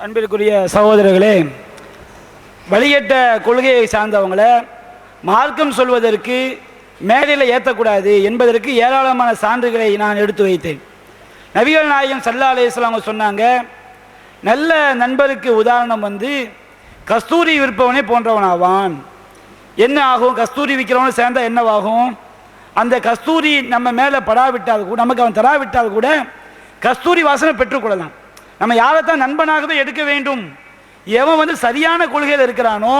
அன்பிற்குரிய சகோதரர்களே, வழிகட்ட கொள்கையை சார்ந்தவங்களை மார்க்கம் சொல்வதற்கு மேடையில் ஏற்றக்கூடாது என்பதற்கு ஏராளமான சான்றுகளை நான் எடுத்து வைத்தேன். நபிகள் நாயகம் ஸல்லல்லாஹு அலைஹி வஸல்லம் சொன்னாங்க, நல்ல நண்பருக்கு உதாரணம் கஸ்தூரி விற்பவனே போன்றவனாவான். என்ன ஆகும்? கஸ்தூரி விற்கிறவனை சேர்ந்தால் என்னவாகும்? அந்த கஸ்தூரி நம்ம மேலே படாவிட்டால் கூட, நமக்கு அவன் தராவிட்டால் கூட கஸ்தூரி வாசனை பெற்றுக்கொள்ளலாம். நம்ம யாரைத்தான் நண்பனாகவே எடுக்க வேண்டும்? எவன் சரியான கொள்கையில் இருக்கிறானோ,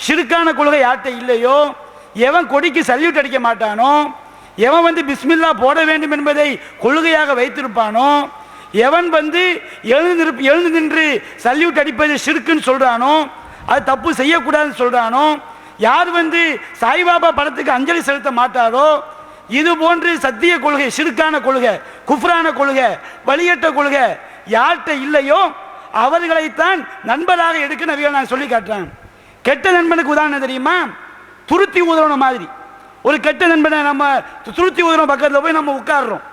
ஷிர்கான கொள்கை யார்கிட்ட இல்லையோ, எவன் கொடிக்கு சல்யூட் அடிக்க மாட்டானோ, எவன் பிஸ்மில்லா போட வேண்டும் என்பதை கொள்கையாக வைத்திருப்பானோ, எவன் எழுந்து நின்று சல்யூட் அடிப்பது ஷிர்க்குன்னு சொல்றானோ, அது தப்பு செய்யக்கூடாதுன்னு சொல்றானோ, யார் சாய்பாபா படத்துக்கு அஞ்சலி செலுத்த மாட்டாரோ, இது போன்று சத்திய கொள்கை, ஷிர்கான கொள்கை, குஃப்ரான கொள்கை, வழிகட்ட கொள்கை யார்கிட்ட இல்லையோ அவர்களைத்தான் நண்பராக எடுக்க நபிகள் நான் சொல்லி காட்டுறேன். கெட்ட நண்பனுக்கு உதாரணம் தெரியுமா? துருத்தி ஊதுறவன மாதிரி. ஒரு கெட்ட நண்பனை நம்ம துருத்தி ஊதுறோம், பக்கத்தில் போய் நம்ம உட்காடுறோம்.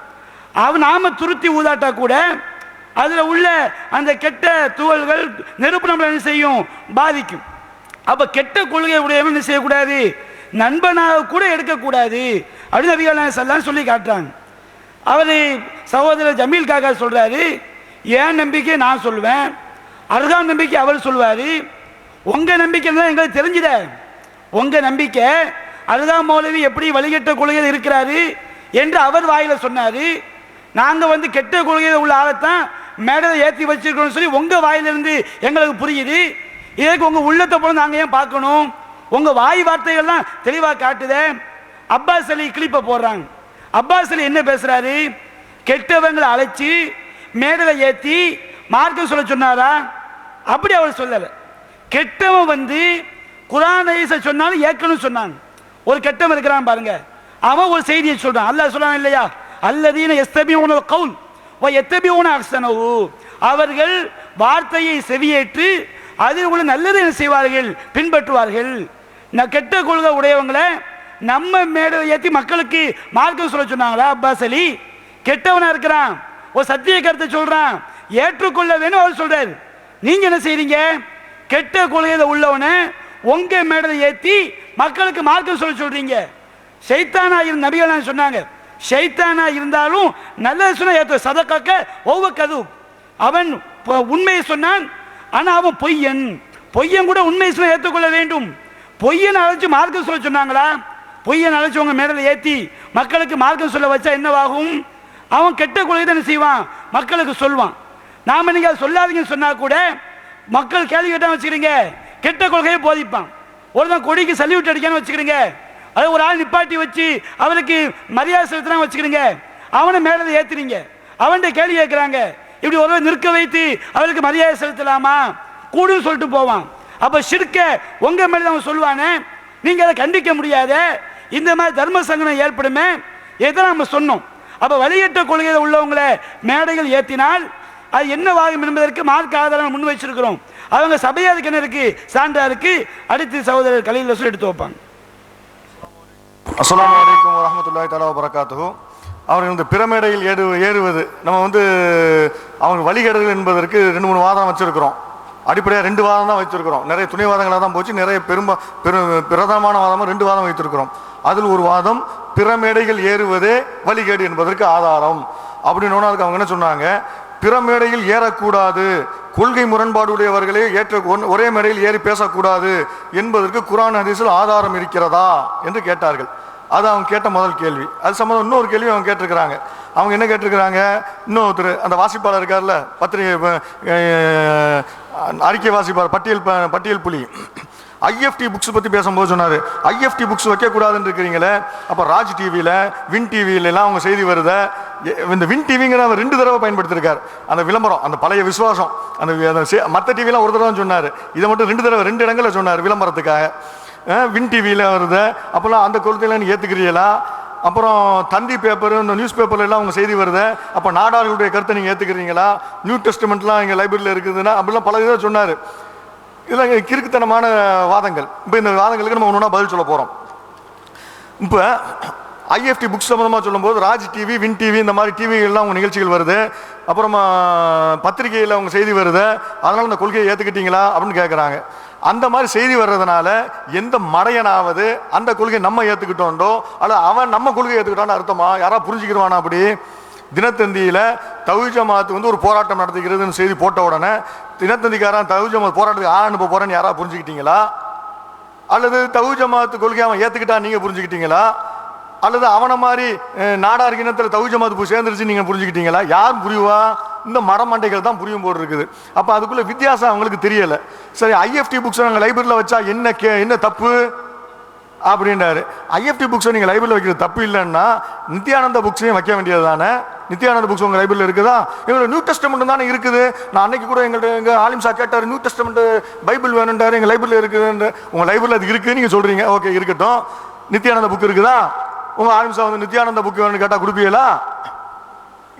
நாம துருத்தி ஊதாட்டா கூட அதில் உள்ள அந்த கெட்ட துவல்கள் நெருப்பு நம்மளை என்ன செய்யும்? பாதிக்கும். அப்போ கெட்ட கொள்கை உடையவன் என்ன செய்யக்கூடாது? நண்பனாக கூட எடுக்கக்கூடாது அப்படின்னு நபிகள் நாயகம் சொல்லி காட்டுறாங்க. அவர் சகோதரர் ஜமீல் காக்கா சொல்றாரு, என் நம்பிக்கை நான் சொல்லுவேன், அர்ஹாம் நம்பிக்கை அவர் சொல்வார். உங்க நம்பிக்கை தான் எங்களுக்கு தெரிஞ்சுத. உங்க நம்பிக்கை அர்ஹாம் மௌலவி எப்படி வழிகட்ட கொள்கையில் இருக்கிறாரு என்று அவர் வாயில சொன்னாரு. நாங்கள் கெட்ட கொள்கையில் உள்ள ஆளைத்தான் மேடலை ஏற்றி வச்சிருக்கோம்னு சொல்லி உங்க வாயிலிருந்து எங்களுக்கு புரியுது. இதற்கு உங்க உள்ளத்தை போல நாங்கள் ஏன் பார்க்கணும்? உங்க வாய் வார்த்தைகள் தான் தெளிவாக காட்டுத. அப்பாஸ் அலி கிளிப்பை போடுறாங்க. அப்பாஸ் அலி என்ன பேசுறாரு? கெட்டவங்களை அழைச்சி மேடலை ஏற்றி மார்க்கம் சொல்ல சொன்னாரா? அப்படி அவர் சொல்லலை. கெட்டவன் குர்ஆன் ஹதீஸை சொன்னாலும் ஏற்கனவே சொன்னாங்க. ஒரு கெட்டவன் இருக்கிறான் பாருங்க, அவன் ஒரு செய்தியை சொல்றான். அல்லாஹ் சொல்றான் இல்லையா, அல்லதீன யஸ்தபிஊன கௌல் வ யத்தபிஊன அஹ்ஸனஹு, அவர்கள் வார்த்தையை செவியேற்று அதில் உள்ள நல்லதை என்ன செய்வார்கள்? பின்பற்றுவார்கள். கெட்ட கொள்கை உடையவங்களை நம்ம மேடை ஏற்றி மக்களுக்கு மார்க்கம் சொல்ல சொன்னாங்களா? அப்பாஸ் அலி கெட்டவனா இருக்கிறான், ஒரு சத்திய கருத்தை சொல்றான், ஏற்றுக்கொள்ள வேணும் அவர் சொல்றாரு. நீங்க என்ன செய்றீங்க? கெட்ட கொள்கையில் உள்ளவனை உங்க மேடலை ஏற்றி மக்களுக்கு மார்க்கம் சொல்றீங்க. ஷைத்தானா இருந்த நபிகள் சொன்னாங்க, ஷைத்தானா இருந்தாலும் நல்லது சொன்னா ஏற்ற சதக்காக்க ஒவ்வொரு கது. அவன் உண்மையை சொன்னான், ஆனா அவன் பொய்யன். பொய்யன் கூட உண்மையை சொன்னா ஏற்றுக்கொள்ள வேண்டும். பொய்யன் அழைச்சு மார்க்கம் சொல்ல சொன்னாங்களா? பொய்யன் அழைச்சு உங்க மேடலை ஏற்றி மக்களுக்கு மார்க்கம் சொல்ல வச்சா என்னவாகும்? அவன் கெட்ட கொள்கை தான் செய்வான், மக்களுக்கு சொல்வான். நாம நீங்க சொல்லாதீங்கன்னு சொன்னா கூட மக்கள் கேள்வி கேட்டா வச்சுக்கிறீங்க, கெட்ட கொள்கையை போதிப்பான். ஒருத்தன் கொடிக்கு சல்யூட் அடிக்கான்னு வச்சுக்கிறீங்க, அது ஒரு ஆள் நிப்பாட்டி வச்சு அவருக்கு மரியாதை செலுத்தினா வச்சுக்கிறீங்க, அவனை மேலே ஏத்துறீங்க, அவன்கிட்ட கேள்வி கேட்கிறாங்க. இப்படி ஒருவர் நிற்க வைத்து அவருக்கு மரியாதை செலுத்தலாமா? கூடுன்னு சொல்லிட்டு போவான். அப்ப ஷிர்க்க உங்க மேலே அவன் சொல்லுவானே, நீங்க அதை கண்டிக்க முடியாத. இந்த மாதிரி தர்ம சங்கடம் ஏற்படுமே, இதை நம்ம சொன்னோம். அப்ப வழிகட்ட கொள்கையில் உள்ளவங்களை மேடைகள் ஏற்றினால் அது என்னவாகும் என்பதற்கு மார்க்க ஆதாரம் முன் வச்சிருக்கிறோம். அவங்க சபையாருக்கு என்ன இருக்கு? சான்றா இருக்கு. அடுத்து சகோதரர் கலீல் ரசூல் எடுத்து வைப்பாங்க. அஸ்ஸலாமு அலைக்கும் வரஹ்மத்துல்லாஹி தஆலா வபரகாத்துஹு. அவர்கள் இந்த பிரமேடையில் ஏறுவது நம்ம அவங்க வழிகேடுகள் என்பதற்கு 2-3 வாதம் வச்சிருக்கிறோம். அடிப்படையாக 2 வாதம் தான் வச்சிருக்கிறோம். நிறைய துணை வாதங்களாக தான் போச்சு. நிறைய பிரதானமான வாதமாக 2 வாதம் வைத்திருக்கிறோம். அதில் ஒரு வாதம் பிரமேடைகள் ஏறுவதே வழிகேடு என்பதற்கு ஆதாரம் அப்படின்னு. அதுக்கு அவங்க என்ன சொன்னாங்க? பிரமேடையில் ஏறக்கூடாது, கொள்கை முரண்பாடு உடையவர்களே ஒரே மேடையில் ஏறி பேசக்கூடாது என்பதற்கு குர்ஆன் ஹதீஸில் ஆதாரம் இருக்கிறதா என்று கேட்டார்கள். அது அவங்க கேட்ட முதல் கேள்வி. அது சம்பந்தம் இன்னொரு கேள்வி அவங்க கேட்டிருக்கிறாங்க. அவங்க என்ன கேட்டிருக்கிறாங்க? இன்னொருத்தர் அந்த வாசிப்பாளர் இருக்கார்ல, பத்திரிகை அறிக்கை வாசிப்பாளர், பட்டியல் புலி, ஐஎஃப்டி புக்ஸ் பற்றி பேசும்போது சொன்னார், ஐஎஃப்டி புக்ஸ் வைக்கக்கூடாதுன்னு இருக்கிறீங்களே, அப்போ ராஜ் டிவியில் வின் டிவியிலலாம் அவங்க செய்தி வருத. இந்த வின் டிவிங்கிற அவர் 2 தடவை பயன்படுத்தியிருக்கார். அந்த விளம்பரம், அந்த பழைய விசுவாசம், அந்த மற்ற டிவிலாம் ஒரு தடவை சொன்னார், இதை மட்டும் 2 தடவை 2 இடங்களில் சொன்னார் விளம்பரத்துக்காக. வின் டிவியில் வருது. அப்போல்லாம் அந்த கொள்கையெல்லாம் நீ ஏற்றுக்கிறீங்களா? அப்புறம் தந்தி பேப்பர், இந்த நியூஸ் பேப்பர்லாம் அவங்க செய்தி வருது, அப்போ நாடார்களுடைய கருத்தை நீங்கள் ஏற்றுக்கிறீங்களா? நியூ டெஸ்ட்மெண்ட்லாம் எங்கள் லைப்ரரியில் இருக்குதுன்னா அப்படிலாம் பல இதாக சொன்னார். இதெல்லாம் கிறுக்குத்தனமான வாதங்கள். இப்போ இந்த வாதங்களுக்கு நம்ம ஒன்று பதில் சொல்ல போகிறோம். இப்போ ஐஎஃப்டி புக்ஸ் சம்மந்தமாக சொல்லும்போது ராஜ் டிவி, வின் டிவி இந்த மாதிரி டிவிகள்லாம் அவங்க நிகழ்ச்சிகள் வருது, அப்புறமா பத்திரிகையில் அவங்க செய்தி வருது, அதனால் இந்த கொள்கையை ஏற்றுக்கிட்டீங்களா அப்படின்னு கேட்குறாங்க. அந்த மாதிரி செய்தி வர்றதுனால எந்த மடையனாவது அந்த கொள்கை நம்ம ஏற்றுக்கிட்டோண்டோ அல்லது அவன் நம்ம கொள்கையை ஏற்றுக்கிட்டான்னு அர்த்தமா? யாராவது புரிஞ்சுக்கிடுவானா? அப்படி தினத்தந்தியில் தௌஹீத் ஜமாத் வந்து ஒரு போராட்டம் நடத்துகிறதுன்னு செய்தி போட்ட உடனே தினத்தந்திக்காரன் தௌஹீத் ஜமாத் போராட்டத்துக்கு அனுப்ப போகிறேன்னு யாராவது புரிஞ்சுக்கிட்டீங்களா? அல்லது தௌஹீத் ஜமாத் கொள்கையை அவன் ஏற்றுக்கிட்டா நீங்கள் புரிஞ்சுக்கிட்டீங்களா? அல்லது அவனை மாதிரி நாடார் இனத்தில் தௌஹீத் ஜமாத் போய் சேர்ந்துருச்சு நீங்கள் புரிஞ்சுக்கிட்டீங்களா? யார் புரியுவா? இந்த மரமண்டைகள் தான் புரியும் போல் இருக்குது. அப்போ அதுக்குள்ள வித்தியாசம் அவங்களுக்கு தெரியலை. சரி, ஐஎஃப்டி புக்ஸை நாங்கள் லைப்ரரியில் வச்சா என்ன தப்பு அப்படின்றாரு. ஐஎஃப்டி புக்ஸை நீங்கள் லைப்ரரியில் வைக்கிறது தப்பு இல்லைன்னா நித்யானந்த புக்ஸையும் வைக்க வேண்டியது தானே? நித்யானந்த புக்ஸ் உங்கள் லைப்ரரியில் இருக்குதா? எங்களோட நியூ டெஸ்டமெண்ட் தானே இருக்குது. நான் அன்னைக்கு கூட எங்கள் ஆலிம் சார் கேட்டார், நியூ டெஸ்டமெண்ட் பைபிள் வேணுன்றாரு, எங்கள் லைப்ரரியில் இருக்குதுன்ற. உங்கள் லைப்ரரியில் அது இருக்குது நீங்கள் சொல்கிறீங்க, ஓகே இருக்கட்டும். நித்யானந்த புக் இருக்குதா? உங்கள் ஆலிம் சார் வந்து நித்யானந்த புக் வேணும்னு கேட்டால் கொடுப்பீங்களா?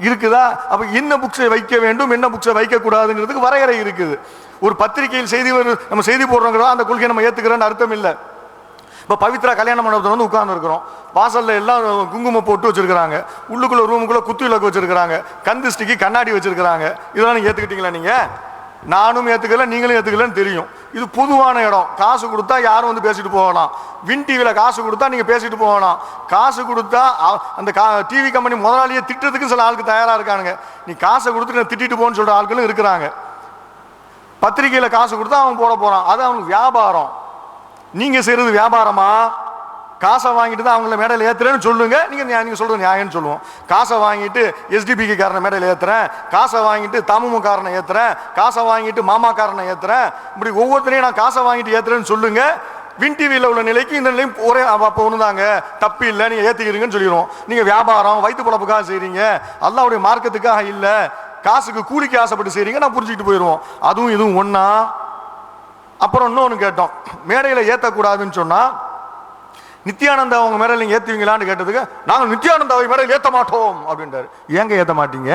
இருக்குதா? அப்போ என்ன புக்ஸை வைக்க வேண்டும், என்ன புக்ஸை வைக்கக்கூடாதுங்கிறதுக்கு வரையறை இருக்குது. ஒரு பத்திரிகையில் செய்தி நம்ம செய்தி போடுறோங்கிறதா அந்த கொள்கையை நம்ம ஏற்றுக்கிறோன்னு அர்த்தம் இல்லை. இப்போ பவித்ரா கல்யாண மண்டபத்தில் வந்து உட்கார்ந்துருக்கிறோம், வாசலில் எல்லாம் குங்குமம் போட்டு வச்சுருக்கிறாங்க, உள்ளுக்குள்ளே ரூமுக்குள்ளே குத்து விளக்கு வச்சுருக்கிறாங்க, கந்திஷ்டிக்கு கண்ணாடி வச்சுருக்கிறாங்க. இதெல்லாம் நீங்கள் ஏற்றுக்கிட்டீங்களா? நீங்கள் நானும் ஏற்றுக்கல, நீங்களும் ஏற்றுக்கலன்னு தெரியும். இது பொதுவான இடம். காசு கொடுத்தா யாரும் வந்து பேசிட்டு போகலாம். வின் டிவியில் காசு கொடுத்தா நீங்கள் பேசிட்டு போகலாம். காசு கொடுத்தா அந்த டிவி கம்பெனி முதலாளியை திட்டுறதுக்கு சில ஆளுக்கு தயாராக இருக்கானுங்க. நீ காசை கொடுத்துட்டு திட்டிட்டு போன்னு சொல்கிற ஆட்களும் இருக்கிறாங்க. பத்திரிகையில் காசு கொடுத்தா அவன் போட போகிறான், அது அவனுக்கு வியாபாரம். நீங்கள் செய்கிறது வியாபாரமா? காசை வாங்கிட்டு தான் அவங்கள மேடையில் ஏற்றுறேன்னு சொல்லுங்க. நீங்கள் சொல்கிறது நியாயம்னு சொல்லுவோம். காசை வாங்கிட்டு எஸ்டிபிக்கு காரனை மேடையில் ஏற்றுறேன், காசை வாங்கிட்டு தமுமு காரனை ஏற்றுறேன், காசை வாங்கிட்டு மாமா காரனை ஏற்றுறேன், இப்படி ஒவ்வொருத்தரையும் நான் காசை வாங்கிட்டு ஏற்றுறேன்னு சொல்லுங்க. வின் டிவியில் உள்ள நிலைக்கு இந்த நிலையும் ஒரே அப்போ ஒன்று தாங்க, தப்பு இல்லை, நீங்கள் ஏற்றுக்கிறீங்கன்னு சொல்லிடுவோம். நீங்கள் வியாபாரம் வயிற்று பொழப்புக்காக செய்கிறீங்க, அல்லாஹ்வுடைய மார்க்கத்துக்காக இல்லை, காசுக்கு கூலிக்கு ஆசைப்பட்டு செய்கிறீங்க, நான் புரிஞ்சுக்கிட்டு போயிடுவோம். அதுவும் இதுவும் ஒன்றா? அப்புறம் இன்னொன்று கேட்டோம், மேடையில் ஏற்றக்கூடாதுன்னு சொன்னால் நித்யானந்தா அவங்க மேடையில் நீங்கள் ஏற்றுவீங்களான்னு கேட்டதுக்கு நாங்கள் நித்யானந்தாவை மேடையில் ஏற்ற மாட்டோம் அப்படின்றாரு. ஏங்க ஏற்ற மாட்டீங்க?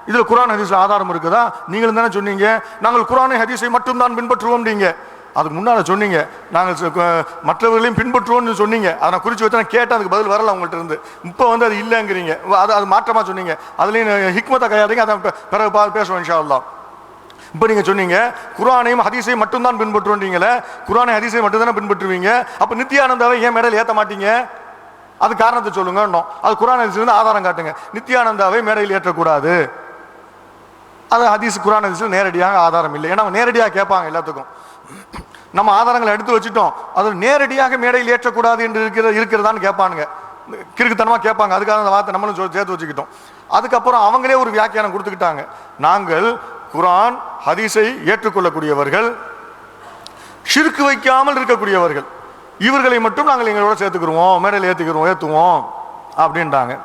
இதில் குர்ஆன் ஹதீஸில் ஆதாரம் இருக்குதா? நீங்களும் தானே சொன்னீங்க நாங்கள் குர்ஆனை ஹதீஸை மட்டும்தான் பின்பற்றுவோம். நீங்கள் அதுக்கு முன்னால் சொன்னீங்க நாங்கள் மற்றவர்களையும் பின்பற்றுவோம்னு சொன்னீங்க. அதை நான் குறித்து வச்சு நான் கேட்டேன், அதுக்கு பதில் வரல உங்கள்கிட்ட இருந்து. இப்போ வந்து அது இல்லைங்கிறீங்க, அது மாற்றமாக சொன்னீங்க. அதுலேயும் ஹிக்மத்தை கையாடுங்க, அதை பிறகு பேசுவோம் இன்ஷா அல்லாஹ். இப்போ நீங்கள் சொன்னீங்க குர்ஆனையும் ஹதீஸையும் மட்டும்தான் பின்பற்றுவீங்களே, குர்ஆனை ஹதீஸை மட்டும் தானே பின்பற்றுவீங்க, அப்போ நித்யானந்தாவை ஏன் மேடையில் ஏற்ற மாட்டீங்க? அது காரணத்தை சொல்லுங்க. அது குர்ஆன் ஹதீஸ்லேருந்து ஆதாரம் காட்டுங்க. நித்யானந்தாவை மேடையில் ஏற்றக்கூடாது, அது ஹதீஸ் குர்ஆன் ஹதீஸில் நேரடியாக ஆதாரம் இல்லை. ஏன்னா நேரடியாக கேட்பாங்க எல்லாத்துக்கும். நம்ம ஆதாரங்களை எடுத்து வச்சுட்டோம், அது நேரடியாக மேடையில் ஏற்றக்கூடாது என்று இருக்கிறதான்னு கேட்பானுங்க, கிறுக்குத்தனமாக கேட்பாங்க. அதுக்காக அந்த வார்த்தை நம்மளும் சேர்த்து வச்சுக்கிட்டோம். அதுக்கப்புறம் அவங்களே ஒரு வியாக்கியானம் கொடுத்துக்கிட்டாங்க. நாங்கள் குர்ஆன் ஹதீஸை ஏற்றுக்கொள்ளக்கூடியவர்கள், ஷிர்க் வைக்காமல் இருக்கக்கூடியவர்கள், இவர்களை மட்டும் நாங்கள் எங்களோட சேர்த்துக்கிறோம், மேடையில் ஏற்றுவோம் அப்படின்றாங்க.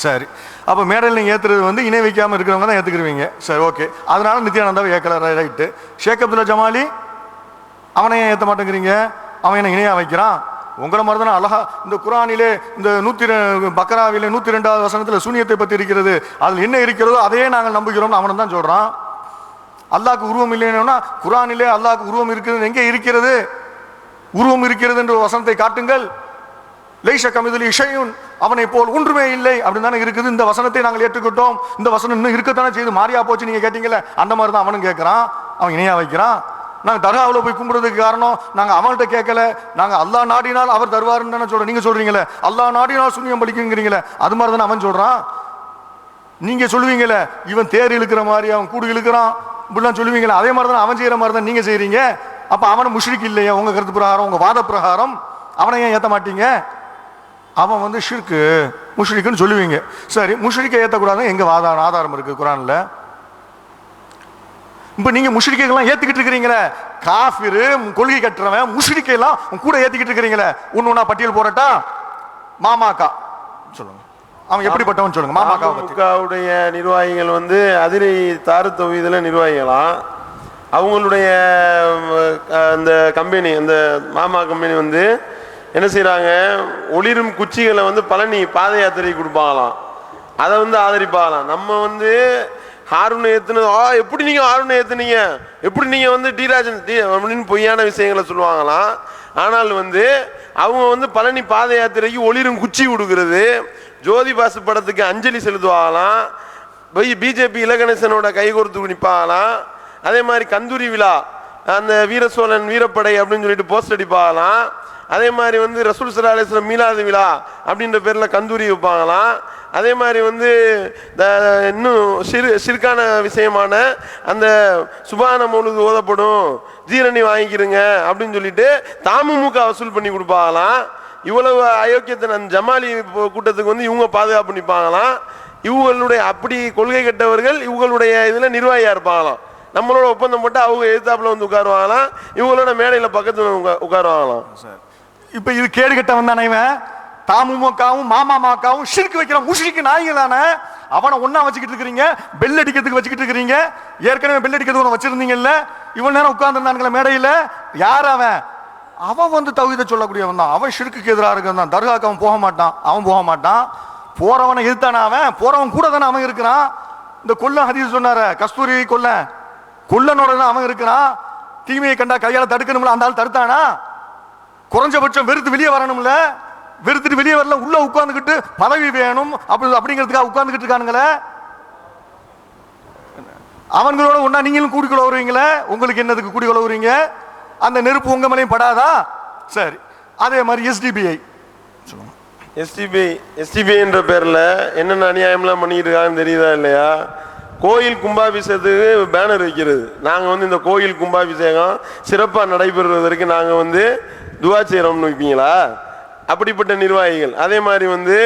சரி, அப்போ மேடையில் நீங்கள் ஏற்றுறது வந்து இணை வைக்காமல் இருக்கிறவங்க தான் ஏற்றுக்குருவீங்க. சரி, ஓகே. அதனால நித்யானந்தாவை ஏற்கல, ரைட்டு. ஷேக் அப்துல்லா ஜமாலி அவனை ஏன் ஏற்ற மாட்டேங்கிறீங்க? அவன் என்ன இணையாக வைக்கிறான்? உங்களை மாதிரி தானே அழகா இந்த குர்ஆனிலே இந்த பக்ராவிலே 102வது வசனத்தில் சூனியத்தை பற்றி இருக்கிறது, அதில் என்ன இருக்கிறதோ அதையே நாங்கள் நம்புகிறோம்னு அவனை தான் சொல்கிறான். அல்லாஹ்க்கு உருவம் இல்லைன்னா குர்ஆனிலே அல்லாஹ்க்கு உருவம் இருக்கிறது எங்கே இருக்கிறது? உருவம் இருக்கிறது என்ற வசனத்தை காட்டுங்கள். லைஸ கமிதுலி ஷைஉன், அவனை போல் ஒன்றுமே இல்லை அப்படின்னு தானே இருக்குது. இந்த வசனத்தை நாங்கள் ஏற்றுக்கிட்டோம், இந்த வசனம் இன்னும் இருக்கத்தானே செய்து மாறியா போச்சு நீங்கள் கேட்டீங்களே, அந்த மாதிரி தான் அவனும் கேட்குறான். அவன் இணையாக வைக்கிறான். நாங்கள் தர்காவில் போய் கும்பிடுறதுக்கு காரணம் நாங்கள் அவங்கள்ட்ட கேட்கல, நாங்கள் அல்லாஹ் நாடினால் அவர் தருவாருன்னு தானே சொல்கிறோம். நீங்கள் சொல்கிறீங்களே அல்லாஹ் நாடினால் சூனியம் பலிக்குங்கிறீங்களே, அது மாதிரி தானே அவன் சொல்கிறான். நீங்கள் சொல்லுவீங்களே இவன் தேர் இழுக்கிற மாதிரி அவன் கூடு இழுக்கிறான் இப்படிலாம் சொல்லுவீங்களே, அதே மாதிரி தான் அவன் செய்கிற மாதிரி தான் நீங்கள் செய்கிறீங்க. அப்போ அவனை முஷ்ரிக் இல்லையா? உங்கள் கருத்து பிரகாரம், உங்கள் வாத பிரகாரம் அவனை ஏன் ஏற்ற மாட்டீங்க? அவன் வந்து ஷிர்க்கு முஷ்ரிக்குன்னு சொல்லுவீங்க. சரி, முஷ்ரிக்கை ஏற்றக்கூடாதுன்னு எங்கள் ஆதாரம் இருக்குது குர்ஆனில். இப்போ நீங்கள் முஷ்ரிக்கைகள்லாம் ஏற்றுக்கிட்டு இருக்கிறீங்களே, காஃபிரு கொள்கை கட்டுறவன் முஷ்ரிக்கையெல்லாம் கூட ஏற்றிக்கிட்டு இருக்கிறீங்களே, ஒன்று ஒன்றா பட்டியல் போடட்டா? மாமாக்கா சொல்லுங்க, அவன் எப்படிப்பட்டவன் சொல்லுங்க. மாமாக்காவுடைய நிர்வாகிகள் வந்து அதிரை தாரு தௌஹீதுல நிர்வாகிகளாம். அவங்களுடைய அந்த கம்பெனி, அந்த மாமா கம்பெனி வந்து என்ன செய்கிறாங்க, ஒளிரும் குச்சிகளை வந்து பழனி பாத யாத்திரை கொடுப்பாங்களாம், அதை வந்து ஆதரிப்பாங்களாம். நம்ம வந்து ஹாரூனை ஏற்றுனது, எப்படி நீங்கள் ஹாரூனை ஏற்றுனீங்க, எப்படி நீங்கள் வந்து டிராஜன் அப்படின்னு பொய்யான விஷயங்களை சொல்லுவாங்களாம். ஆனால் வந்து அவங்க வந்து பழனி பாத யாத்திரைக்கு ஒளிரும் குச்சி கொடுக்கறது, ஜோதி பாசு படத்துக்கு அஞ்சலி செலுத்துவாங்களாம், பிஜேபி இலகணேசனோட கைகோர்த்து நிற்பாங்களாம். அதே மாதிரி கந்தூரி விழா, அந்த வீர சோழன் வீரப்படை அப்படின்னு சொல்லிட்டு போஸ்ட் அடிப்பாங்களாம். அதே மாதிரி வந்து ரசூல் ஸல்லல்லாஹு அலைஹி வஸல்லம் மீலாது விழா அப்படின்ற பேரில் கந்தூரி வைப்பாங்களாம். அதே மாதிரி வந்து இன்னும் சிறுக்கான விஷயமான அந்த சுபான மௌலுது ஓதப்படும், ஜீரணி வாங்கிக்கிறங்க அப்படின்னு சொல்லிட்டு தமுமுக வசூல் பண்ணி கொடுப்பாங்களாம். இவ்வளவு அயோக்கியத்தை அந்த ஜமாலி கூட்டத்துக்கு வந்து இவங்க பாதுகாப்பு நிற்பாங்களாம். இவங்களுடைய அப்படி கொள்கை கட்டவர்கள் இவங்களுடைய இதில் நிர்வாகியாக இருப்பாங்களாம். நம்மளோட ஒப்பந்தம் போட்டு அவங்க எதிர்த்தாப்புல வந்து உட்காருவாங்களாம், இவங்களோட மேடையில் பக்கத்தில் உட்காருவாங்களாம். இப்ப இது கேடு கட்டவன் தானே இவன். தாமுமுகவும் மாமாமாக்காவும் ஷிர்க் வைக்கிற முஷ்ரிக்கு நாய்கள் தானே. அவனை ஒன்னா வச்சுக்கிட்டு இருக்கிறீங்க, பெல் அடிக்கிறதுக்கு வச்சுக்கிட்டு இருக்கிறீங்க. ஏற்கனவே பெல் அடிக்கிறதுக்கு ஒன்று வச்சிருந்தீங்கல்ல, இவன் நேரம் உட்கார்ந்துருந்தானுங்களே மேடையில். யார் அவன்? அவன் வந்து தௌஹீதை சொல்லக்கூடியவன் தான். அவன் ஷிர்க்குக்கு எதிராக இருக்கிறான். தர்காக்கு அவன் போக மாட்டான், அவன் போக மாட்டான். போறவனை எதிர்த்தானே அவன், போறவன் கூட தானே அவன் இருக்கிறான். இந்த கொல்ல ஹதீஸ் சொன்னார, கஸ்தூரி கொல்லனோட தான் அவன் இருக்கிறான். தீமையை கண்டா கையால தடுக்கணும்ல, அந்த ஆள் தடுத்தானா? குறைஞ்சபட்சம் வெறுத்து வெளியே வரணும்ல, வெறுத்துட்டு வெளியே வரல, உள்ள உட்கார்ந்துக்கிட்டு பதவி வேணும் அப்படிங்கிறதுக்காக உட்கார்ந்துக்கிட்டு இருக்கானுங்களே. அவங்களோட ஒன்னா நீங்களும் கூடி கொள்ளுவீங்களே, உங்களுக்கு என்னதுக்கு கூடி கொள்ளுவீங்க? அந்த நெருப்பு உங்க மேலையும் படாதா? சரி. அதே மாதிரி எஸ்டிபிஐ என்ற பேர்ல என்னென்ன அநியாயம்லாம் பண்ணிட்டு இருக்காங்கன்னு தெரியுதா இல்லையா? கோயில் கும்பாபிஷேகத்துக்கு பேனர் வைக்கிறது. நாங்கள் வந்து இந்த கோயில் கும்பாபிஷேகம் சிறப்பாக நடைபெறுவதற்கு நாங்கள் வந்து துவா செய்கிறோம்னு வைப்பீங்களா? அப்படிப்பட்ட நிர்வாகிகள். அதே மாதிரி வந்து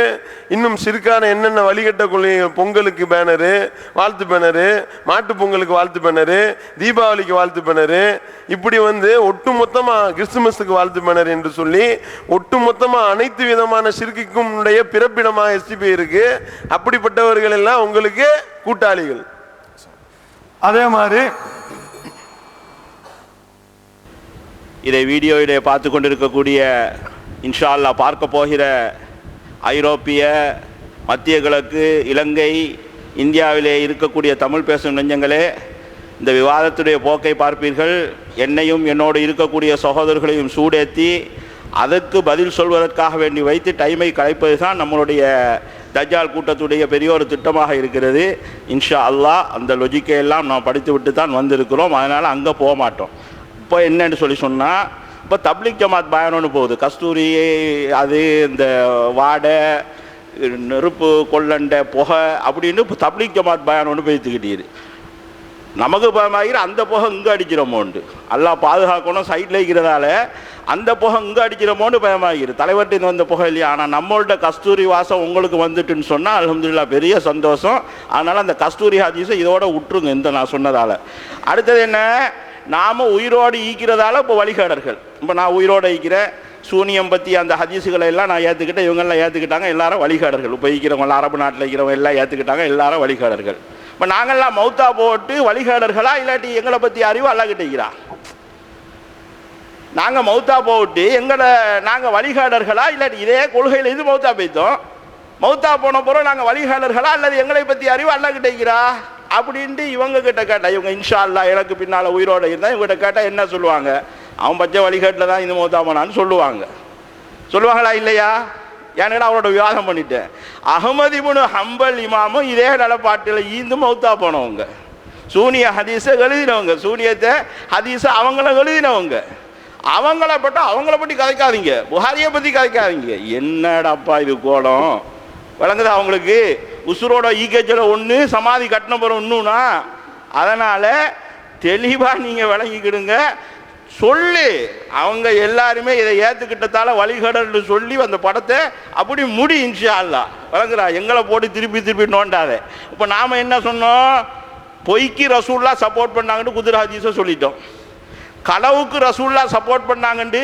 இன்னும் சிறுக்கான என்னென்ன வழிகட்ட கொள்கைகள், பொங்கலுக்கு பேனரு, வாழ்த்து பேனரு, மாட்டு பொங்கலுக்கு வாழ்த்து பேனரு, தீபாவளிக்கு வாழ்த்து பேனரு, இப்படி வந்து ஒட்டுமொத்தமாக கிறிஸ்துமஸுக்கு வாழ்த்து பேனர் என்று சொல்லி ஒட்டுமொத்தமாக அனைத்து விதமான சிறுக்குக்கும் பிறப்பிடமாக எஸ்டிபி இருக்கு. அப்படிப்பட்டவர்கள் எல்லாம் உங்களுக்கு கூட்டாளிகள். அதே மாதிரி இதை வீடியோவிலே பார்த்து கொண்டிருக்கக்கூடிய இன்ஷா அல்லாஹ் பார்க்க போகிற ஐரோப்பிய, மத்திய கிழக்கு, இலங்கை, இந்தியாவிலே இருக்கக்கூடிய தமிழ் பேசும் நெஞ்சங்களே, இந்த விவாதத்துடைய போக்கை பார்ப்பீர்கள். என்னையும் என்னோடு இருக்கக்கூடிய சகோதரர்களையும் சூடேற்றி அதற்கு பதில் சொல்வதற்காக வேண்டி வைத்து டைமை கலைப்பது தான் நம்மளுடைய தஜ்ஜால் கூட்டத்துடைய பெரிய ஒரு திட்டமாக இருக்கிறது. இன்ஷா அல்லாஹ் அந்த லொஜிக்கை எல்லாம் நாம் படித்து விட்டு தான் வந்திருக்கிறோம். அதனால் அங்கே போக மாட்டோம். இப்போ என்னன்னு சொன்னால், இப்போ தப்லீக் ஜமாத் பயணம்னு போகுது. கஸ்தூரி, அது இந்த வாடை, நெருப்பு, கொள்ளண்டை, புகை அப்படின்னு இப்போ தப்லீக் ஜமாத் பயணம்னு பேசிக்கிட்டீரு. நமக்கு பயமாகிற அந்த புகை இங்கே அடிக்கிறோமோண்டு, எல்லாம் பாதுகாக்கணும் சைட்டில் இருக்கிறதால அந்த புகை இங்கே அடிக்கிறோமோன்னு பயமாகிரு. தலைவர்கிட்ட வந்த புகை இல்லையா? ஆனால் நம்மள்ட்ட கஸ்தூரி வாசம் உங்களுக்கு வந்துட்டுன்னு சொன்னால் அல்ஹம்துலில்லாஹ் பெரிய சந்தோஷம். அதனால் அந்த கஸ்தூரி ஹதீஸை இதோட விட்டுருங்க இந்த நான் சொன்னதால். அடுத்தது என்ன, நாம் உயிரோடு ஈக்கிறதால இப்போ வழிகாடர்கள். இப்போ நான் உயிரோடு ஈக்கிறேன், சூனியம் பற்றி அந்த ஹதீஸுகளை எல்லாம் நான் ஏற்றுக்கிட்டேன், இவங்கெல்லாம் ஏற்றுக்கிட்டாங்க, எல்லாரும் வழிகாடர்கள். இப்போ ஈக்கிறவங்க அரபு நாட்டில் இருக்கிறவங்க எல்லாம் ஏற்றுக்கிட்டாங்க, எல்லாரும் வழிகாடர்கள். இப்போ நாங்கள்லாம் மௌத்தா போட்டு வழிகாடர்களா, இல்லாட்டி எங்களை பற்றி அறிவு அல்லாஹ்கிட்ட இருக்கிறா? நாங்கள் மௌத்தா போட்டு நாங்கள் வழிகாடர்களா, இல்லாட்டி இதே கொள்கையில் இது மௌத்தா போய்த்தோம், மௌத்தா போன பிறகு நாங்கள் வழிகாடர்களா அல்லது எங்களை பற்றி அறிவு அல்லாஹ்கிட்ட இருக்கிறா அப்படின்ட்டு இவங்க கிட்ட கேட்டால், இவங்க இன்ஷா அல்லாஹ் எனக்கு பின்னால் உயிரோடு இருந்தால் இவங்ககிட்ட கேட்டால் என்ன சொல்லுவாங்க? அவன் பச்சை வழிகாட்டில் தான் இந்த மௌத்தா போனான்னு சொல்லுவாங்களா இல்லையா? ஏன்னா அவரோட விவாதம் பண்ணிட்டேன். அஹ்மது இப்னு ஹம்பல் இமாமும் இதே நிலப்பாட்டில் ஈந்து மௌத்தா போனவங்க, சூனிய ஹதீஸை எழுதினவங்க, சூனியத்தை ஹதீஸை அவங்கள எழுதினவங்க. அவங்கள பற்றி கதைக்காதீங்க, புகாரியை பற்றி கதைக்காதீங்க. என்னடாப்பா இது கோலம் விளங்குதா அவங்களுக்கு? உசுரோட ஈக்கச்சல ஒன்று, சமாதி கட்டின பிறகு ஒன்றுனா. அதனால் தெளிவாக நீங்கள் விளங்கிக்கிடுங்க. சொல்லி அவங்க எல்லாருமே இதை ஏற்றுக்கிட்டதால வழிகடல்னு சொல்லி அந்த படத்தை அப்படி முடி இன்ஷா அல்லாஹ் விளங்குறா. எங்களை போட்டு திருப்பி நோண்டாத. இப்போ நாம் என்ன சொன்னோம்? பொய்க்கு ரசூல்லா சப்போர்ட் பண்ணாங்கன்னு குதிரை ஹதீஸை சொல்லிட்டோம். களவுக்கு ரசூல்லா சப்போர்ட் பண்ணாங்கண்டு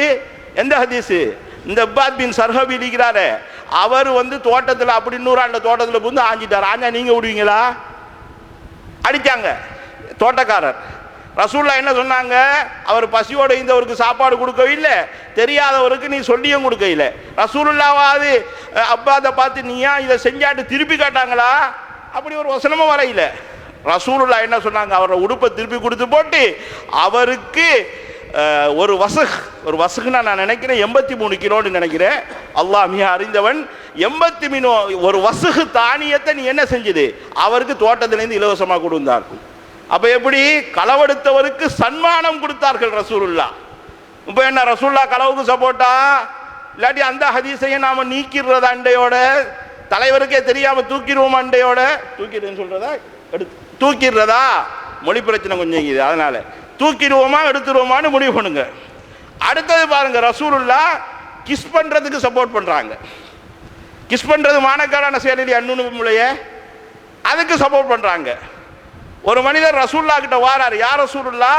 எந்த ஹதீஸு? இந்த இப்பாத் பின் சர்ஹபி இருக்கிறாரு, அவர் தோட்டத்தில் அப்படி 100 ஆண்ட தோட்டத்தில் புந்து ஆஞ்சிட்டார். ஆஞ்சா நீங்கள் விடுவீங்களா? அடித்தாங்க தோட்டக்காரர். ரசூல்லா என்ன சொன்னாங்க? அவர் பசியோடு இருந்தவருக்கு சாப்பாடு கொடுக்கவே இல்லை, தெரியாதவருக்கு நீ சொல்லியும் கொடுக்க இல்லை. ரசூலுல்லாவாது அப்பாத்தை பார்த்து நீயா இதை செஞ்சாட்டு திருப்பி காட்டாங்களா? அப்படி ஒரு வசனமும் வரையில. ரசூலுல்லா என்ன சொன்னாங்க? அவரோட உடுப்பை திருப்பி கொடுத்து போட்டு அவருக்கு ஒரு வசுகுன்னா நான் நினைக்கிறேன் 83 கிலோன்னு நினைக்கிறேன், அல்லாஹ் மிக அறிந்தவன். 83 ஒரு வசுகு தானியத்தை நீ என்ன செஞ்சது அவருக்கு தோட்டத்திலேருந்து இலவசமாக கொடுத்தார். அப்ப எப்படி களவெடுத்தவருக்கு சன்மானம் கொடுத்தார்கள் ரசூலுல்லா. இப்ப என்ன ரசூல்லா களவுக்கு சப்போர்ட்டா? இல்லாட்டி அந்த ஹதீஸையும் நாம நீக்கிறதா? அண்டையோட தலைவருக்கே தெரியாம தூக்கிடுவோம், அண்டையோட தூக்கிடுன்னு சொல்றதா தூக்கிடுறதா? மொழி பிரச்சனை கொஞ்சம் இது, அதனால தூக்கிடுவோமா எடுத்துருவோமான்னு முடிவு பண்ணுங்க. அடுத்தது பாருங்க, ரசூலுல்லா கிஸ் பண்றதுக்கு சப்போர்ட் பண்றாங்க. கிஸ் பண்றது மானக்காரான செயலி அன்னுமுலைய அதுக்கு சப்போர்ட் பண்றாங்க. ஒரு மனிதர் ரசூல்லா கிட்ட வாராரு, யார் ரசூலுல்லா,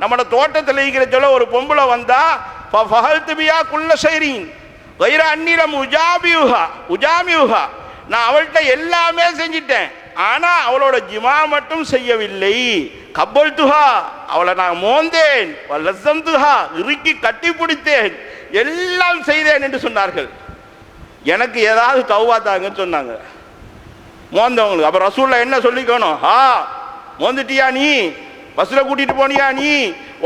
நம்மளோட தோட்டத்தில் இருக்கிற சொல்ல ஒரு பொம்பளை வந்தா ஃபஹல்துபியா குல்ல ஷைரின் வைர அன்னிலம் உஜாமியுஹா, நான் அவள்கிட்ட எல்லாமே செஞ்சிட்டேன், ஆனா அவளோட ஜிமா மட்டும் செய்யவில்லை. கப்பல்துஹா, அவளை நான் மோந்தேன், லசம்துஹா, இறுக்கி கட்டி பிடித்தேன், எல்லாம் செய்தேன் என்று சொன்னார்கள். எனக்கு ஏதாவது தௌபா தாங்கன்னு சொன்னாங்க மோந்தவங்களுக்கு. அப்ப ரசூல்லா என்ன சொல்லிக்கணும்? மோந்துட்டியா நீ, பஸ்ல கூட்டிட்டு போனியா நீ,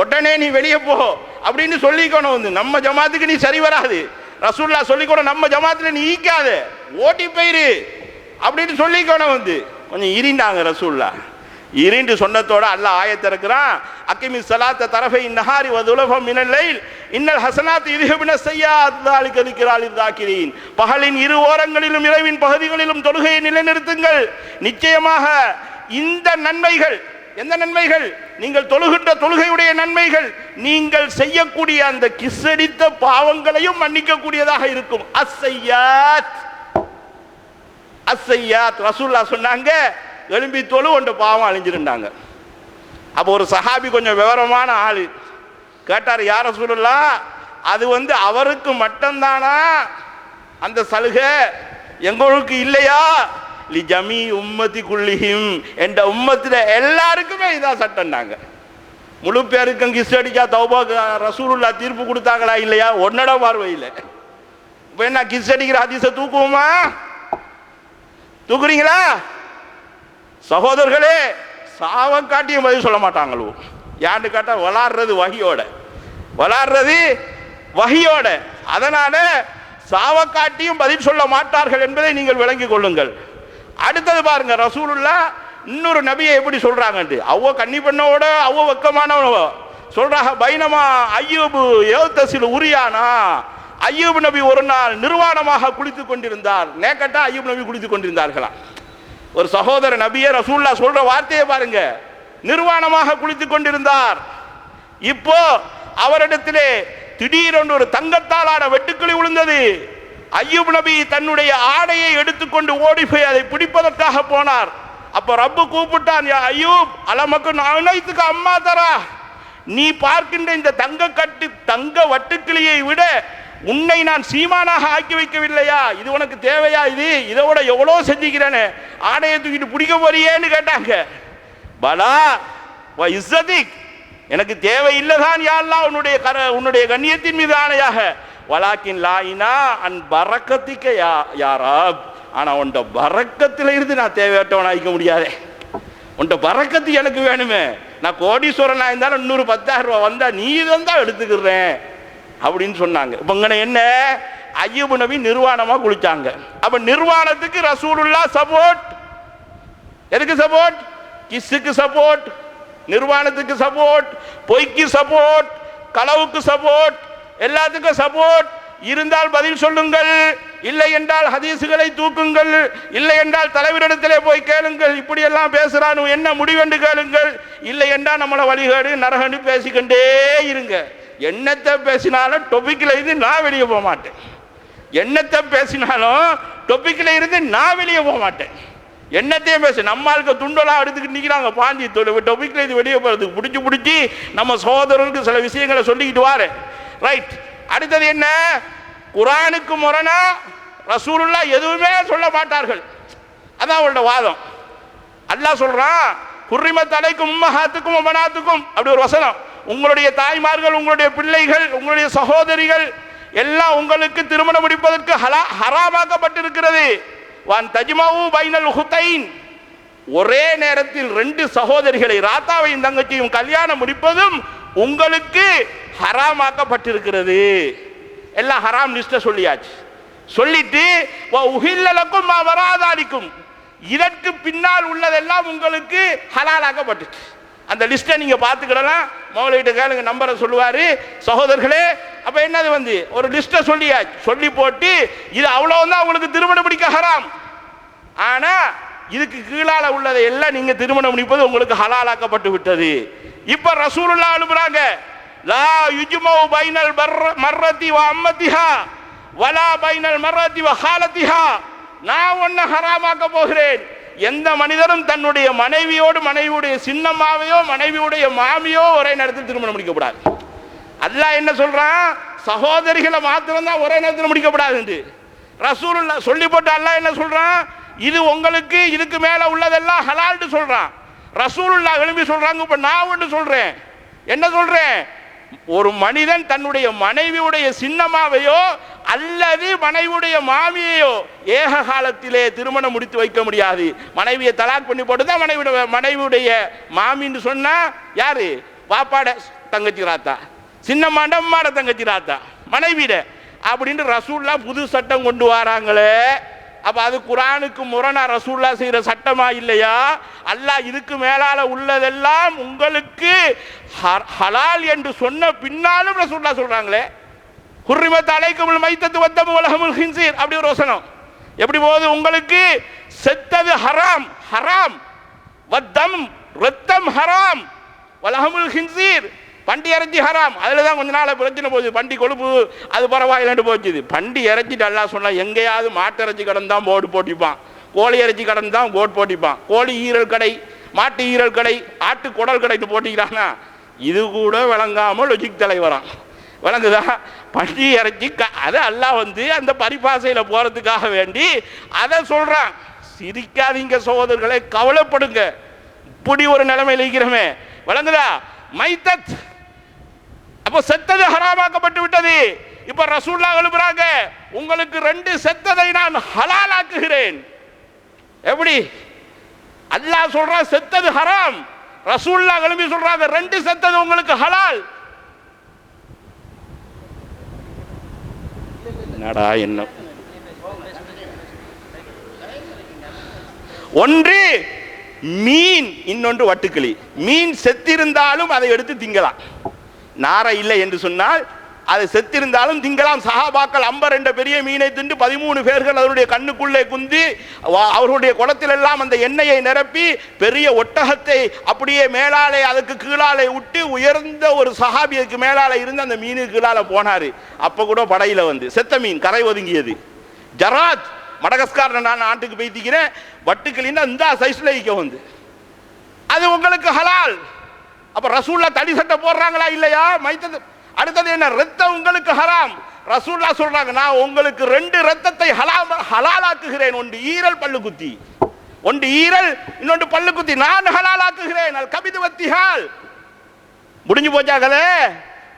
உடனே நீ வெளியே போ அப்படின்னு சொல்லிக்கணும். வந்து நம்ம ஜமாத்துக்கு நீ சரி வராது, ரசூல்லா சொல்லிக்கணும், நம்ம ஜமாத்துல நீ ஈக்காத, ஓட்டி போயிரு அப்படின்னு சொல்லிக்கணும். வந்து கொஞ்சம் இரிண்டாங்க ரசூல்லா. இரிண்டு சொன்னதோட அல்லாஹ் ஆயத்தை இருக்கிறான், அக்கிமி ஸலாத்த தரஃபை நஹாரி வ துலஃபம் மினல் லைல் இன்னல் ஹஸனாத் யுذஹிபுன ஸய்யாத் ذلك ذிக்ரா லிذாக்கிரீன். பகலின் இரு ஓரங்களிலும் இரவின் பகுதிகளிலும் தொழுகையை நிலைநிறுத்துங்கள், நிச்சயமாக இந்த நன்மைகள், எந்த நன்மைகள்? நீங்கள் தொழுகின்ற தொழுகையுடைய நன்மைகள், நீங்கள் செய்யக்கூடிய அந்த கிஸ்ஸடித்த பாவங்களையும் மன்னிக்க கூடியதாக இருக்கும். அஸ்ஸய்யாத் அஸ்ஸய்யாத் ரசூலுல்லாஹ் சொன்னாங்க, எழும்பி தொழு ஒன்று பாவம் அழிஞ்சிருந்தாங்க. அப்போ ஒரு சஹாபி கொஞ்சம் விவரமான ஆளு கேட்டார், யார் ரசூலுல்லாஹ், அது அவருக்கு மட்டும்தானா அந்த சலுகை, எங்களுக்கு இல்லையா? லி ஜமீ உம்மதி குல்லிஹிம், என்ற உம்மத்துல எல்லாருக்குமே இதான் சட்டம்னாங்க. முழு பேருக்கும் கிஸ் அடிச்சா தௌபா ரசூலுல்லாஹ் தீர்ப்பு கொடுத்தாங்களா இல்லையா? ஒன்னட பார்வையில். இப்போ என்ன கிஸ் அடிக்கிற ஹதீஸை தூக்குவோமா? தூக்குறீங்களா? சகோதரர்களே, சாவம் காட்டியும் பதில் சொல்ல மாட்டாங்களோ. யான்னு கேட்டா விளாடுறது வகியோட, அதனால சாவக்காட்டியும் பதில் சொல்ல மாட்டார்கள் என்பதை நீங்கள் விளங்கிக் கொள்ளுங்கள். அடுத்தது பாருங்க, ரசூலுல்லாஹ் இன்னொரு நபியை எப்படி சொல்றாங்க? அவ்வ கன்னி பெண்ணோட அவ்வ வெக்கமானவ சொல்றாங்க. பைனமா ஐயூபு யௌதசில் உரியானா, ஐயூப் நபி ஒரு நாள் நிர்வாணமாக குளித்துக் கொண்டிருந்தார். நேக்கட்டா ஐயூப் நபி குளித்துக் கொண்டிருந்தார்களா? ஒரு சகோதர நபியே ரசூலுல்லாஹ் சொல்ற வார்த்தையை பாருங்க, நிர்வாணமாக குளித்துக் கொண்டிருந்தார். இப்போ அவரிடத்திலே திடீரென்று ஒரு தங்கத்தாலான வெட்டுக்கிளி விழுந்தது. ஐயூப் நபி தன்னுடைய ஆடையை எடுத்துக்கொண்டு ஓடி போய் அதை பிடிப்பதற்காக போனார். அப்ப ரப்பு கூப்பிட்டான், யா ஐயூப் அலமக்கு நாளைத்துக்கு அம்மா தரா, நீ பார்க்கின்ற இந்த தங்க வட்டுக்கிளியை விட உன்னை நான் சீமானாக ஆக்கி வைக்கவில்லையா? இது உனக்கு தேவையா? இதை விட எவ்வளோ செஞ்சுக்கிறேன்னு ஆடையை தூக்கிட்டு பிடிக்க போறியேன்னு கேட்டாங்க. பலா வ இஸ்ஸதிக், எனக்கு தேவையில்லைதான் யா அல்லாஹ், உன்னுடைய கண்ணியத்தின் மீது ஆணையாக. வலாக்கின் லாயினா அன் பரக்கத்திக்க யா ரப், ஆனா உன்ட பரக்கத்தில் இருந்து நான் தேவையற்றவன் ஆகிக்க முடியாதே. உன்ட பரக்கத்து எனக்கு வேணுமே. நான் கோடீஸ்வரனா இருந்தாலும் 110,000 ரூபாய் வந்தா நீ தான் எடுத்துக்கிறேன் அப்படின்னு சொன்னாங்க. இப்போ என்ன, ஐயூப் நபி நிர்வாணமா குளிச்சாங்க. அப்ப நிர்வாணத்துக்கு ரசூலுல்லாஹ் சப்போர்ட். எதுக்கு சப்போர்ட்? கிஸ்ஸுக்கு சப்போர்ட், நிர்வாணத்துக்கு சப்போர்ட், பொய்க்கு சப்போர்ட், களவுக்கு சப்போர்ட், எல்லாத்துக்கும் சப்போர்ட். இருந்தால் பதில் சொல்லுங்கள், இல்லை என்றால் ஹதீசுகளை தூக்குங்கள், இல்லை என்றால் தலைவரிடத்திலே போய் கேளுங்கள், இப்படி எல்லாம் பேசுறானு என்ன முடிவென்று கேளுங்கள், இல்லை என்றால் நம்மளை வழிகாடு நரகன்னு பேசிக்கொண்டே இருங்க. என்னத்தை பேசினாலும் டொபிக்கில் இருந்து நான் வெளியே போக மாட்டேன். என்னத்தை பேசினாலும் டொபிக்கில் இருந்து நான் வெளியே போக மாட்டேன். என்னத்தையும் பேச நம்மளுக்கு துண்டெல்லாம் எடுத்துக்கிட்டு நிற்கிறாங்க பாஞ்சி டொபிக்கில் இது வெளியே போகிறதுக்கு பிடிச்சி நம்ம சகோதரருக்கு சில விஷயங்களை சொல்லிக்கிட்டு வாரு. ரைட். அடுத்தது என்ன? குர்ஆனுக்கு முரணா ரசூலுல்லாஹ் எதுவுமே சொல்ல மாட்டார்கள். அதான் அவரோட வாதம். அல்லாஹ் சொல்றான், குர்ரிமத் அலைக்கும் உம்மஹாத்துக்கும் வ பனாத்துக்கும், அப்படி ஒரு வசனம். உங்களுடைய தாய்மார்கள், உங்களுடைய பிள்ளைகள், உங்களுடைய சகோதரிகள் எல்லாம் உங்களுக்கு திருமணம் முடிப்பதற்கு ஹராமாக்கப்பட்டிருக்கிறது. வான் தஜ்மவு பைனல் உஹ்தைன், ஒரே நேரத்தில் 2 சகோதரிகளை ராத்தாவையும் தங்கச்சியும் கல்யாணம் முடிப்பதும் உங்களுக்கு ஹராமாக்கப்பட்டிருக்கிறது. எல்லாம் ஹராம் லிஸ்ட சொல்லியாச்சு. சொல்லிட்டு உஹில்லலக்கும் வராதாலிக்கும், இதற்கு பின்னால் உள்ளதெல்லாம் உங்களுக்கு ஹலாலாக்கப்பட்டுச்சு. அந்த லிஸ்ட்டை நீங்க பார்த்துக்கிடலாம். மௌலவிட்ட கேளுங்க, நம்பரை சொல்லுவாரு. சகோதரர்களே, அப்ப என்னது வந்து ஒரு லிஸ்ட்டை சொல்லியாச்சு. சொல்லி போட்டு இது அவ்வளவுதான் உங்களுக்கு திருமணம் முடிக்க ஹராம். ஆனா இதுக்கு கீழால உள்ளதை எல்லாம் நீங்க திருமணம் முடிப்பது உங்களுக்கு ஹலாலாக்கப்பட்டு விட்டது. இப்ப ரசூலுல்லாஹ் அனுப்புறாங்க, லா யுஜ்மஉ பைனல் மர்ரதி வ அம்மதிஹா வலா பைனல் மர்ரதி வ ஹாலதிஹா. நான் ஒன்ன ஹராமாக்க போகிறேன். எந்த மனிதரும் தன்னுடைய மனைவியோடு, மனைவியுடைய சின்னம்மாவையோ மனைவியுடைய மாமியோ ஒரே நேரத்தில் திருமணம் முடிக்கப்படாது. அல்லாஹ் என்ன சொல்றான்? சகோதரிகளை மாத்திரம் தான் ஒரே நேரத்தில் முடிக்கப்படாது என்று ரசூலுல்லாஹ் சொல்லி போட்டு அல்லாஹ் என்ன சொல்றான்? இது உங்களுக்கு இதுக்கு மேல உள்ளதெல்லாம் ஹலால்னு சொல்றான். ரசூலுல்லாஹ் எழுப்பி சொல்றாங்க. இப்ப நான் ஒன்று சொல்றேன். என்ன சொல்றேன்? ஒரு மனிதன் தன்னுடைய மனைவியுடைய சின்னமாவையோ அல்லது மனைவியுடைய மாமியையோ ஏக காலத்திலே திருமணம் முடித்து வைக்க முடியாது. மனைவியை தலாக் பண்ணி போட்டுதான் மனைவியுடைய மாமின்னு சொன்னா யாரு? வாப்பாட தங்கச்சி ராத்தா, சின்னம்மாண்ட அம்மாட தங்கச்சி ராத்தா, மனைவிட அப்படின்னு ரசூல்லா புது சட்டம் கொண்டு வராங்களே. அப்ப அது குர்ஆனுக்கு முரணா ரசூல்லா செய்யற சட்டமா இல்லையா? அல்லாஹ் இதுக்கு மேலால உள்ளதெல்லாம் உங்களுக்கு ஹலால் என்று சொன்ன பின்னாலும் ரசூல்லா சொல்றாங்களே, ஹுர்ரிமத் அலைக்குமுல் மைத்தத்து வத்தமு வலஹமுல் ஹின்ஸீர், அப்படி ஒரு வசனம் எப்படி போகுது? உங்களுக்கு செத்தது ஹராம், ஹராம், வத்தம் ரத்தம் ஹராம், வலஹமுல் ஹின்ஸீர் பண்டி இறைச்சி ஹராம். அதில் தான் கொஞ்ச நாள் பிரச்சனை போச்சு. பண்டி கொழுப்பு அது பரவாயில்லன்னு போச்சுது. பண்டி இறைச்சிட்டு அல்லாஹ் சொன்னா எங்கேயாவது மாட்டு இறைச்சி கடன் தான் போர்டு போட்டிப்பான், கோழி இறைச்சி கடன் தான் போர்டு போட்டிப்பான். கோழி ஈரல் கடை, மாட்டு ஈரல் கடை, ஆட்டு குடல் கடைன்னு போட்டிக்கிறானா இது கூட விளங்காமல் லொஜிக் தலைவரான். விளங்குதா? பண்டி இறைச்சி அதை அல்லாஹ் வந்து அந்த பரிபாசையில் போகிறதுக்காக வேண்டி அதை சொல்கிறான். சிரிக்காதீங்க சகோதரர்களை, கவலைப்படுங்க. இப்படி ஒரு நிலைமையில் இருக்கிறமே. விளங்குதா? மைத்தத் அப்போ செத்தது ஹராமாக்கப்பட்டு விட்டது. இப்ப ரசூலுல்லாஹ் எழுப்புறாங்க, உங்களுக்கு 2 செத்ததை நான் ஹலாலாக்குகிறேன். எப்படி? அல்லாஹ் சொல்றான் செத்தது ஹராம், ரசூலுல்லாஹ் எழுப்பி சொல்றாங்க 2 செத்தது உங்களுக்கு ஹலால். என்னடா என்ன? ஒன்று மீன், இன்னொன்று வட்டுக்கிளி. மீன் செத்திருந்தாலும் அதை எடுத்து திங்கலாம். நாரை இல்லை என்று சொன்னால் அது செத்திருந்தாலும் திங்கலாம். சஹாபாக்கள் அம்பர் என்ற பெரிய மீனை தின்று 13 பேர்கள் அவருடைய கண்ணுக்குள்ளே குந்தி அவருடைய குளத்தில் எல்லாம் அந்த எண்ணெயை நிரப்பி பெரிய ஒட்டகத்தை அப்படியே மேலாலே அதுக்கு கீழாலே விட்டு உயர்ந்த ஒரு சஹாபியருக்கு மேலாலே இருந்து அந்த மீனுக்கு கீழால போனாரு. அப்ப கூட படையில வந்து செத்த மீன் கரை ஒதுங்கியது. ஜராத் மடகஸ்கார் நான் நாட்டுக்கு போய்த்திக்கிறேன், வட்டுக்கிளின்னா இந்த சைஸ்ல இக்க வந்து அது உங்களுக்கு ஹலால். அப்ப ரசூலுல்லாஹ் தடி சட்டை போடுறாங்களா இல்லையா? மைத்தது. அடுத்தது என்ன? ரத்தம் உங்களுக்கு ஹராம். ரசூலுல்லாஹ் சொல்றாங்க, நான் உங்களுக்கு 2 ரத்தத்தை ஹலாலாக்குகிறேன். ஒன்று ஈரல் பல்லு குத்தி, ஒன்று ஈரல், இன்னொன்று பல்லு குத்தி நான் ஹலாலாக்குகிறேன். அல் கபிது வத்திஹால். முடிஞ்சு போச்சா கதை?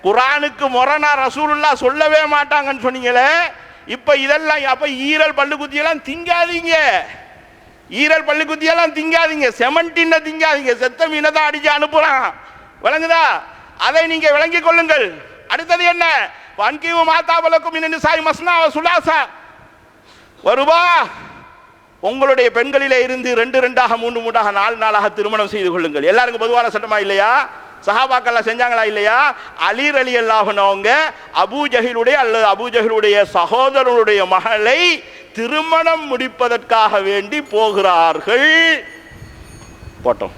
குர்ஆனுக்கு முரணா ரசூலுல்லாஹ் சொல்லவே மாட்டாங்கன்னு சொன்னீங்களே. இப்ப இதெல்லாம் அப்ப ஈரல் பல்லு குத்தியெல்லாம் திங்காதீங்க. ஈரல் பல்லு குத்தியெல்லாம் திங்காதீங்க. செமண்டின திங்காதீங்க. செத்த மீனை தான் அடிச்சு அனுப்புறான். விளங்குதா? அதை நீங்க விளங்கிக் கொள்ளுங்கள். அடுத்தது என்ன? வன்கிவு மாதாபலக்கும் இன்ன நிசாய் மஸ்னா வ சுலாசா. வருவா உங்களுடைய பெண்களிலே இருந்து 2 2ஆக 3 3ஆக 4 4ஆக திருமணம் செய்து கொள்ளுங்கள். எல்லாருக்கும் பொதுவான சட்டமா இல்லையா? சஹாபாக்கள் செஞ்சாங்களா இல்லையா? அலி ரலியல்லாஹு அன்ஹு அபூ ஜஹிலுடைய அல்லது அபூ ஜஹிலுடைய சகோதரனுடைய மகளை திருமணம் முடிப்பதற்காக வேண்டி போகிறார்கள். போட்டோம்.